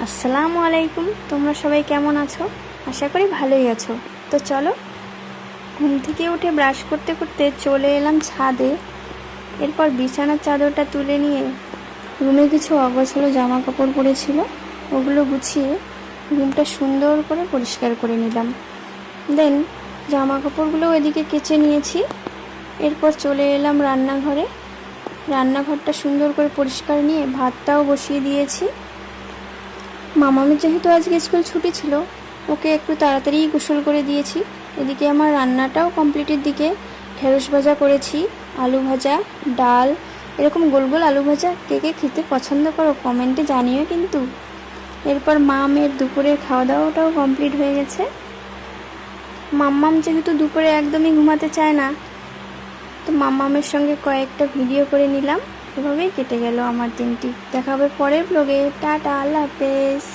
আসসালামু আলাইকুম। তোমরা সবাই কেমন আছো? আশা করি ভালোই আছো। তো চলো, ঘুম থেকে উঠে ব্রাশ করতে করতে চলে এলাম ছাদে। এরপর বিছানার চাদরটা তুলে নিয়ে রুমে কিছু অগোছালো জামা কাপড় পড়েছিল, ওগুলো গুছিয়ে রুমটা সুন্দর করে পরিষ্কার করে নিলাম। দেন জামা কাপড়গুলো এদিকে কেচে নিয়েছি। এরপর চলে এলাম রান্নাঘরে। রান্নাঘরটা সুন্দর করে পরিষ্কার নিয়ে ভাতটাও বসিয়ে দিয়েছি। মামামের যেহেতু আজকে স্কুল ছুটি ছিল, ওকে একটু তাড়াতাড়ি গোসল করে দিয়েছি। এদিকে আমার রান্নাটাও কমপ্লিটের দিকে। ঢেঁড়স ভাজা করেছি, আলু ভাজা, ডাল, এরকম গোল গোল আলু ভাজা কে কে খেতে পছন্দ করো কমেন্টে জানিও কিন্তু। এরপর মামের দুপুরের খাওয়া দাওয়াটাও কমপ্লিট হয়ে গেছে। মাম্মাম যেহেতু দুপুরে একদমই ঘুমাতে চায় না, তো মাম্মামের সঙ্গে কয়েকটা ভিডিও করে নিলাম। এভাবেই কেটে গেল আমার দিনটি। দেখা হবে পরের ব্লগে। টাটা, আল্লাহ হাফেজ।